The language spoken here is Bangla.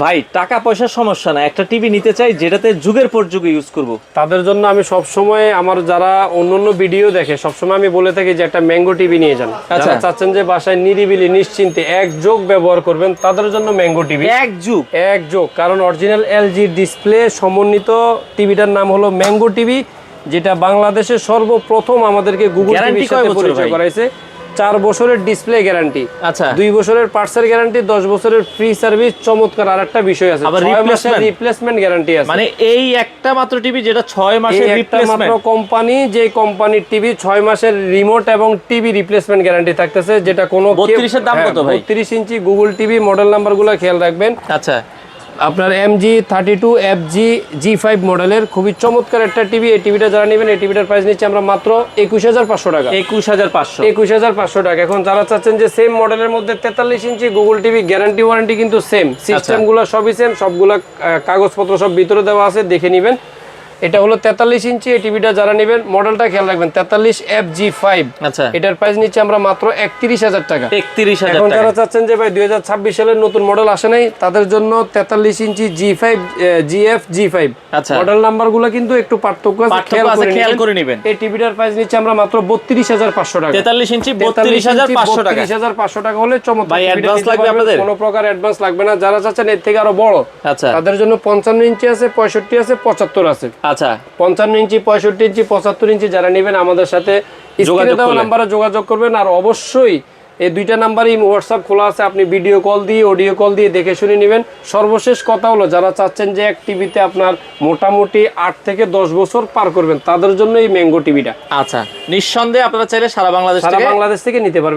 ভাই টাকা পয়সার সমস্যা না, একটা টিভি নিতে চাই যেটাতে যুগের পর যুগ ইউজ করব। তাদের জন্য আমি সব সময় আমার যারা অন্যান্য ভিডিও দেখে সবসময় আমি বলে থাকি যে একটা ম্যাঙ্গো টিভি নিয়ে যান। আচ্ছা। যারা চাচ্ছেন যে বাসায় নিরিবিলি নিশ্চিন্তে এক যোগ ব্যবহার করবেন তাদের জন্য ম্যাঙ্গো টিভি এক যোগ, কারণ অরিজিনাল এলজি ডিসপ্লে সমন্বিত টিভিটার নাম হলো ম্যাঙ্গো টিভি, যেটা বাংলাদেশে সর্বপ্রথম আমাদেরকে গুগল টিভির সাথে পরিচয় করাইছে। 4 বছরের ডিসপ্লে গ্যারান্টি, আচ্ছা 2 বছরের পার্টসের গ্যারান্টি, 10 বছরের ফ্রি সার্ভিস। চমৎকার আরেকটা বিষয় আছে, 6 মাসের রিপ্লেসমেন্ট গ্যারান্টি আছে। মানে এই একটা মাত্র টিভি যেটা 6 মাসের রিপ্লেসমেন্ট, মাত্র কোম্পানি, যে কোম্পানির টিভি 6 মাসের রিমোট এবং টিভি রিপ্লেসমেন্ট গ্যারান্টি থাকতেছে, যেটা কোনো 32 এর দাম কত ভাই? 32 ইঞ্চি গুগল টিভি, মডেল নাম্বারগুলো খেয়াল রাখবেন। আচ্ছা আপনার MG32 FG G5 মডেলের খুবই চমৎকার একটা টিভি। এই টিভিটা যারা নেবেন, এই টিভিটার প্রাইস নিচ্ছে আমরা মাত্র 21500 টাকা। 21500 টাকা। এখন যারা চাচ্ছেন যে সেম মডেলের মধ্যে 43 ইঞ্চি গুগল টিভি, গ্যারান্টি ওয়ারেন্টি কিন্তু সেম, সিস্টেমগুলো সবই সেম, সবগুলা কাগজপত্র সব ভিতরে দেওয়া আছে, দেখে নেবেন। এটা হলো 43 ইঞ্চি। এই টিভিটা যারা নেবেন মডেলটা খেয়াল রাখবেন, 43 FG5। আচ্ছা এটার প্রাইস নিচ্ছে আমরা মাত্র 31000 টাকা। 31000 এখন যারা চাচ্ছেন যে ভাই 2026 সালের নতুন মডেল আসে নাই, তাদের জন্য 43 ইঞ্চি G5 GF G5। আচ্ছা মডেল নাম্বারগুলো কিন্তু একটু পার্থক্য আছে, খেয়াল করে নেবেন। এই টিভিটার প্রাইস নিচ্ছে আমরা মাত্র 32500 টাকা। 43 ইঞ্চি 32500 টাকা। 32500 টাকা হলে চমৎকার। ভাই অ্যাডভান্স লাগবে আপনাদের? কোনো প্রকার অ্যাডভান্স লাগবে না। যারা চাচ্ছেন এর থেকে আরো বড়, আচ্ছা তাদের জন্য 55 ইঞ্চি আছে, 65 আছে, 75 আছে। আচ্ছা 55 ইঞ্চি, 65 ইঞ্চি, 75 ইঞ্চি যারা নেবেন আমাদের সাথে স্ক্রিনে দেওয়া নাম্বারে যোগাযোগ করবেন। আর অবশ্যই এই দুইটা নাম্বারই হোয়াটসঅ্যাপ খোলা আছে, আপনি ভিডিও কল দিয়ে অডিও কল দিয়ে দেখে শুনে নেবেন। সর্বশেষ কথা হলো, যারা চাচ্ছেন যে এক টিভিতে আপনার মোটামুটি 8 থেকে 10 বছর পার করবেন, তাদের জন্য এই ম্যাঙ্গো টিভিটা। আচ্ছা নিঃসন্দেহে আপনারা চাইলে সারা বাংলাদেশ থেকে নিতে পারবেন।